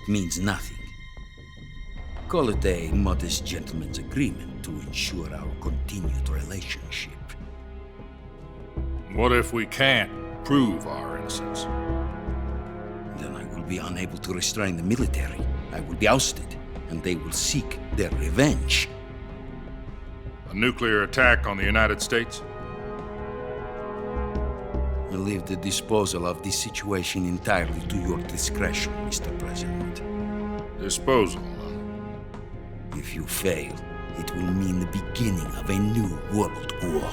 means nothing. Call it a modest gentleman's agreement to ensure our continued relationship. What if we can't prove our innocence? Then I will be unable to restrain the military. I will be ousted, and they will seek their revenge. A nuclear attack on the United States? I leave the disposal of this situation entirely to your discretion, Mr. President. Disposal, If you fail, it will mean the beginning of a new world war.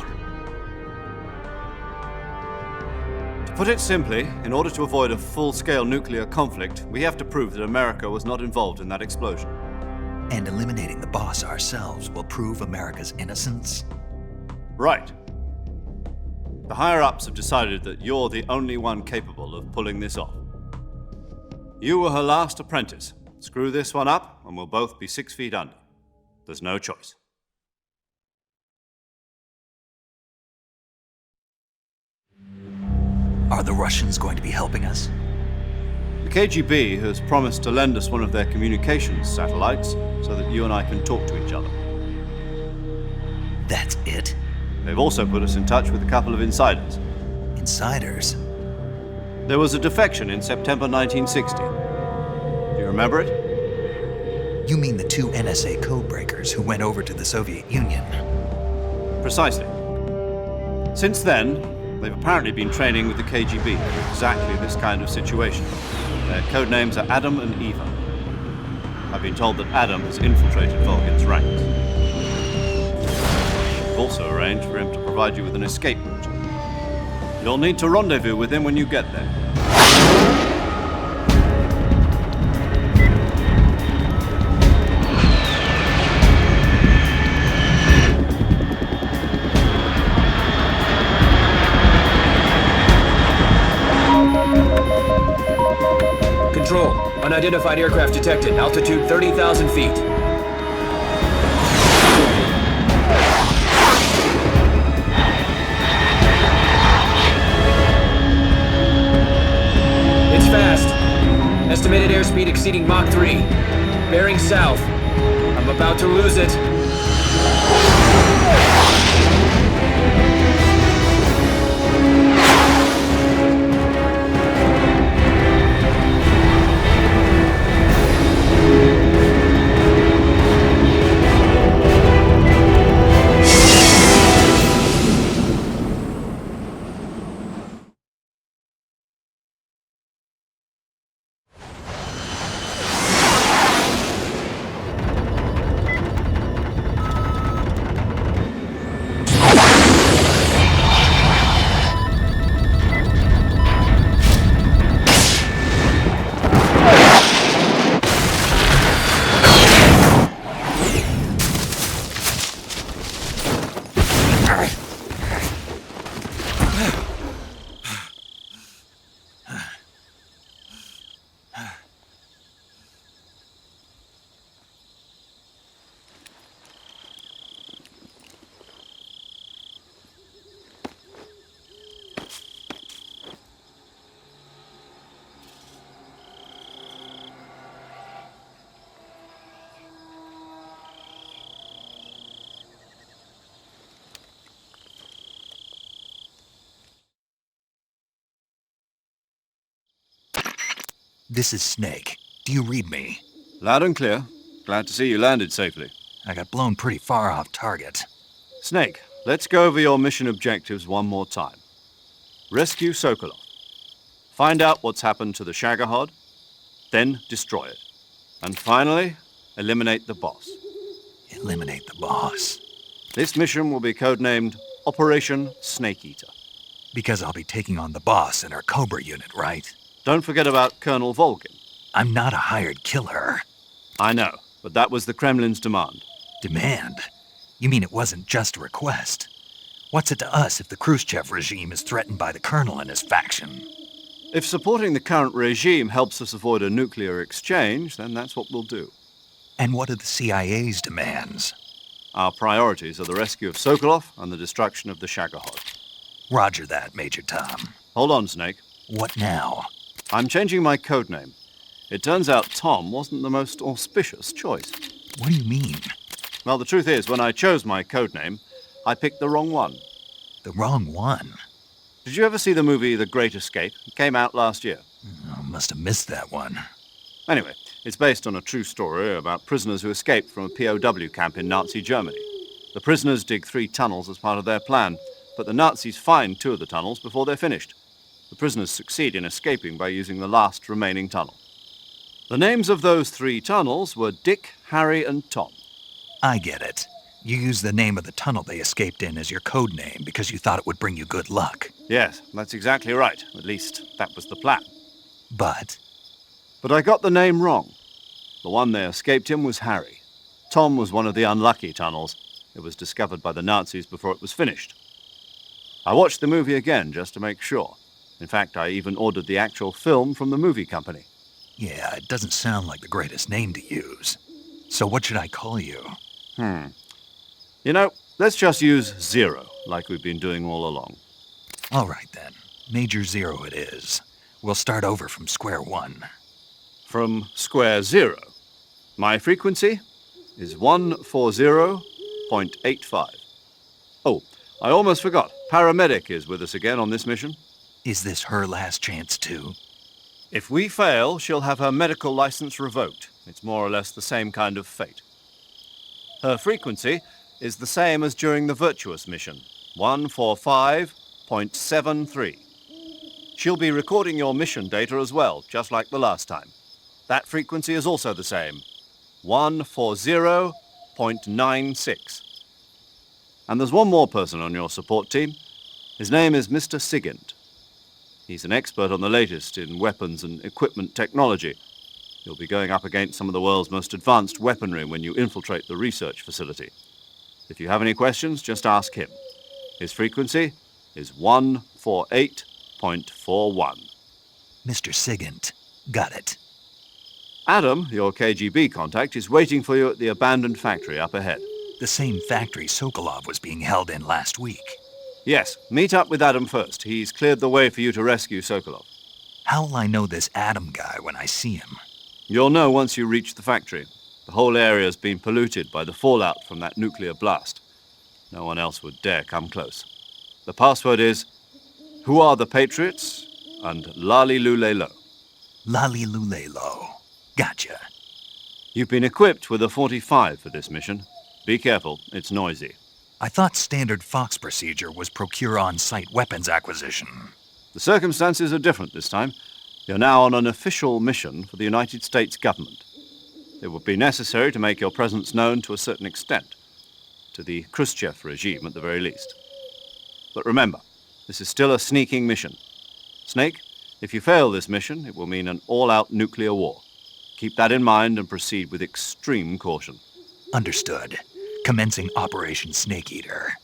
To put it simply, in order to avoid a full-scale nuclear conflict, we have to prove that America was not involved in that explosion. And eliminating the boss ourselves will prove America's innocence? Right. The higher-ups have decided that you're the only one capable of pulling this off. You were her last apprentice. Screw this one up, and we'll both be 6 feet under. There's no choice. Are the Russians going to be helping us? The KGB has promised to lend us one of their communications satellites so that you and I can talk to each other. That's it? They've also put us in touch with a couple of insiders. Insiders? There was a defection in September 1960. Do you remember it? You mean the 2 NSA codebreakers who went over to the Soviet Union? Precisely. Since then, they've apparently been training with the KGB for exactly this kind of situation. Their codenames are Adam and Eva. I've been told that Adam has infiltrated Volgin's ranks. We've also arranged for him to provide you with an escape route. You'll need to rendezvous with him when you get there. Control. Unidentified aircraft detected. Altitude 30,000 feet. It's fast. Estimated airspeed exceeding Mach 3. Bearing south. I'm about to lose it. This is Snake. Do you read me? Loud and clear. Glad to see you landed safely. I got blown pretty far off target. Snake, let's go over your mission objectives one more time. Rescue Sokolov. Find out what's happened to the Shagohod, then destroy it. And finally, eliminate the boss. Eliminate the boss. This mission will be codenamed Operation Snake Eater. Because I'll be taking on the boss and our Cobra unit, right? Don't forget about Colonel Volgin. I'm not a hired killer. I know, but that was the Kremlin's demand. Demand? You mean it wasn't just a request? What's it to us if the Khrushchev regime is threatened by the Colonel and his faction? If supporting the current regime helps us avoid a nuclear exchange, then that's what we'll do. And what are the CIA's demands? Our priorities are the rescue of Sokolov and the destruction of the Shagohod. Roger that, Major Tom. Hold on, Snake. What now? I'm changing my codename. It turns out Tom wasn't the most auspicious choice. What do you mean? Well, the truth is, when I chose my codename, I picked the wrong one. The wrong one? Did you ever see the movie The Great Escape? It came out last year. I must have missed that one. Anyway, it's based on a true story about prisoners who escaped from a POW camp in Nazi Germany. The prisoners dig 3 tunnels as part of their plan, but the Nazis find 2 of the tunnels before they're finished. The prisoners succeed in escaping by using the last remaining tunnel. The names of those 3 tunnels were Dick, Harry, and Tom. I get it. You used the name of the tunnel they escaped in as your code name because you thought it would bring you good luck. Yes, that's exactly right. At least, that was the plan. But But I got the name wrong. The one they escaped in was Harry. Tom was one of the unlucky tunnels. It was discovered by the Nazis before it was finished. I watched the movie again just to make sure. In fact, I even ordered the actual film from the movie company. yeah, it doesn't sound like the greatest name to use. So what should I call you? You know, let's just use Zero, like we've been doing all along. All right then. Major Zero it is. We'll start over from square one. From square zero. My frequency is 140.85. Oh, I almost forgot. Paramedic is with us again on this mission. Is this her last chance too? If we fail, she'll have her medical license revoked. It's more or less the same kind of fate. Her frequency is the same as during the Virtuous mission, 145.73. She'll be recording your mission data as well, just like the last time. That frequency is also the same, 140.96. And there's one more person on your support team. His name is Mr. Sigint. He's an expert on the latest in weapons and equipment technology. You'll be going up against some of the world's most advanced weaponry when you infiltrate the research facility. If you have any questions, just ask him. His frequency is 148.41. Mr. Sigint. Got it. Adam, your KGB contact, is waiting for you at the abandoned factory up ahead. The same factory Sokolov was being held in last week. Yes, meet up with Adam first. He's cleared the way for you to rescue Sokolov. How'll I know this Adam guy when I see him? You'll know once you reach the factory. The whole area's been polluted by the fallout from that nuclear blast. No one else would dare come close. The password is, "Who are the Patriots?" and Lali Lule Lo. Lali Lulelo. Gotcha. You've been equipped with a 45 for this mission. Be careful, it's noisy. I thought standard Fox procedure was procure on-site weapons acquisition. The circumstances are different this time. You're now on an official mission for the United States government. It would be necessary to make your presence known to a certain extent, to the Khrushchev regime at the very least. But remember, this is still a sneaking mission. Snake, if you fail this mission, it will mean an all-out nuclear war. Keep that in mind and proceed with extreme caution. Understood. Commencing Operation Snake Eater.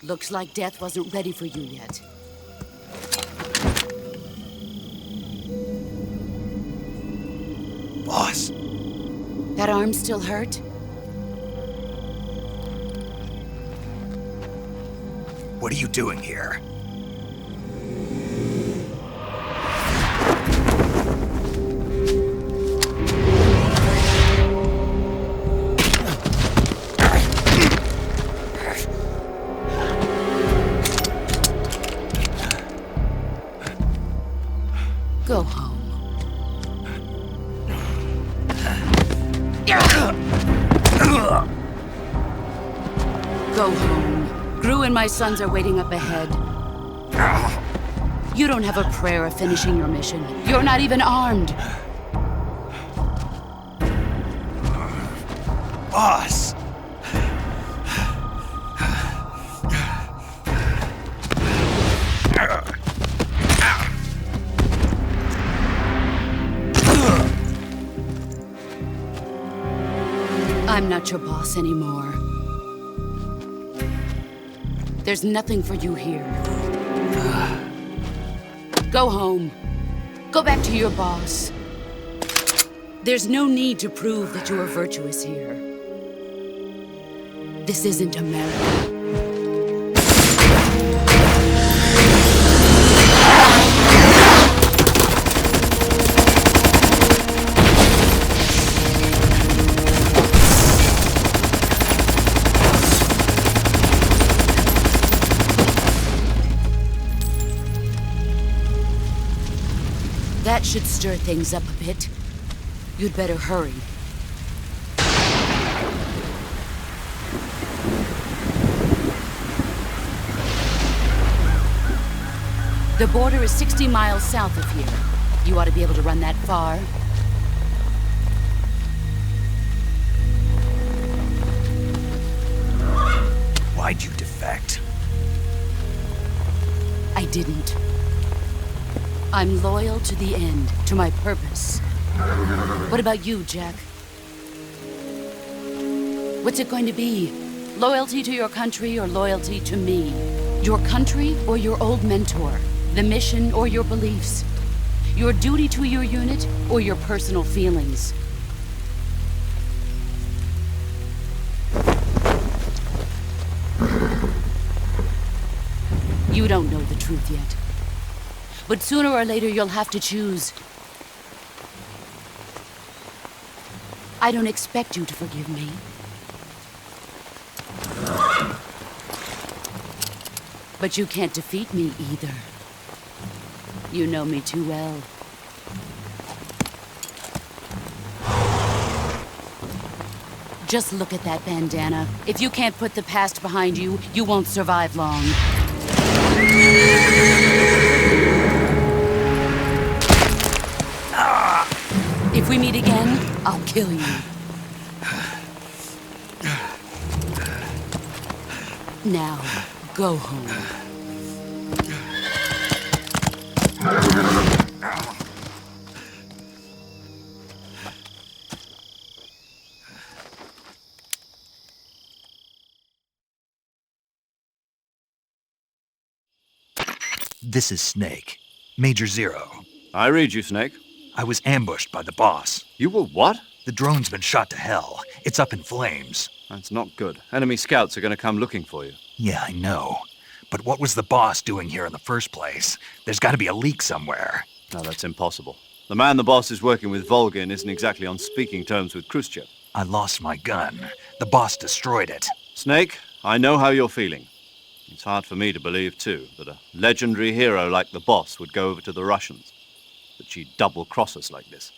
Looks like death wasn't ready for you yet. Boss, That arm still hurt? what are you doing here? Go home. Go home. Gru and my sons are waiting up ahead. You don't have a prayer of finishing your mission. You're not even armed. Boss! I'm not your boss anymore. There's nothing for you here. Go home. Go back to your boss. There's no need to prove that you are virtuous here. This isn't America. That should stir things up a bit. You'd better hurry. The border is 60 miles south of here. You ought to be able to run that far. Why'd you defect? I didn't. I'm loyal to the end, to my purpose. What about you, Jack? What's it going to be? Loyalty to your country or loyalty to me? Your country or your old mentor? The mission or your beliefs? Your duty to your unit or your personal feelings? You don't know the truth yet. But sooner or later, you'll have to choose. I don't expect you to forgive me. But you can't defeat me either. You know me too well. Just look at that bandana. If you can't put the past behind you, you won't survive long. If we meet again, I'll kill you. Now, go home. This is Snake. Major Zero. I read you, Snake. I was ambushed by the boss. You were what? The drone's been shot to hell. It's up in flames. That's not good. Enemy scouts are going to come looking for you. Yeah, I know. But what was the boss doing here in the first place? There's got to be a leak somewhere. No, that's impossible. The man the boss is working with, Volgin, isn't exactly on speaking terms with Khrushchev. I lost my gun. The boss destroyed it. Snake, I know how you're feeling. It's hard for me to believe, too, that a legendary hero like the boss would go over to the Russians. That she'd double-cross us like this.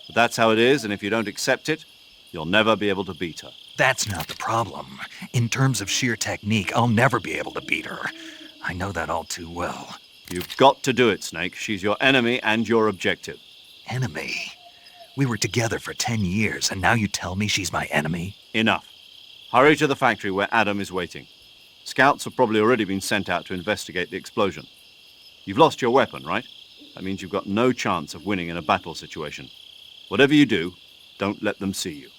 But that's how it is, and if you don't accept it, you'll never be able to beat her. That's not the problem. In terms of sheer technique, I'll never be able to beat her. I know that all too well. You've got to do it, Snake. She's your enemy and your objective. Enemy? We were together for 10 years, and now you tell me she's my enemy? Enough. Hurry to the factory where Adam is waiting. Scouts have probably already been sent out to investigate the explosion. You've lost your weapon, right? That means you've got no chance of winning in a battle situation. Whatever you do, don't let them see you.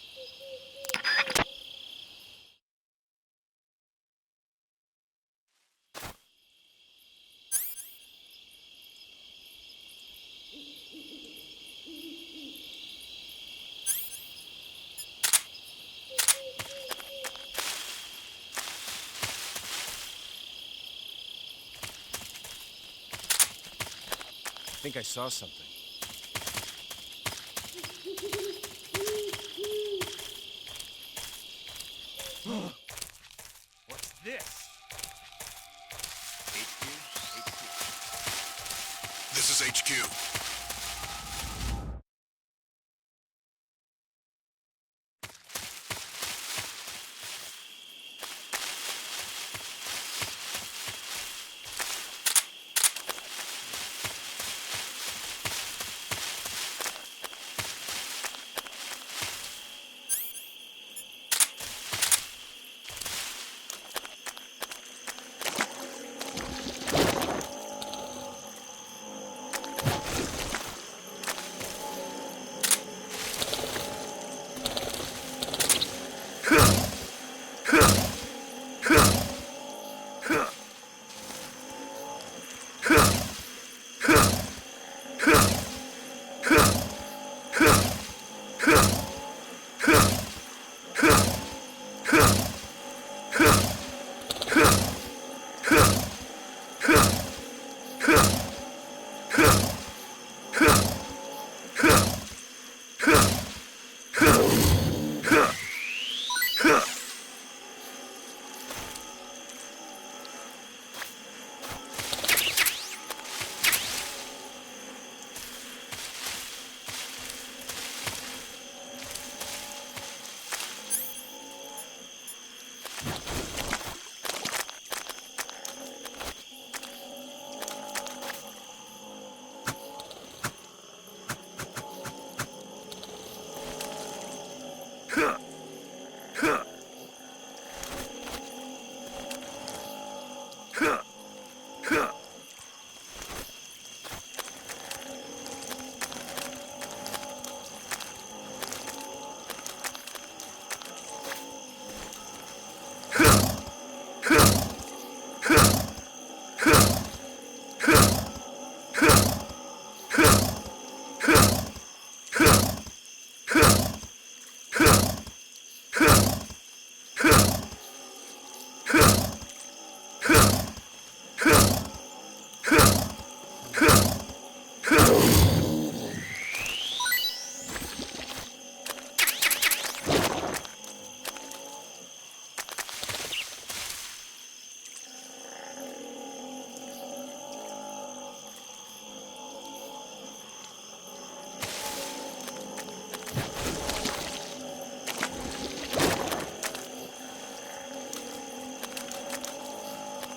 think I saw something. What's this? This is HQ. Huh.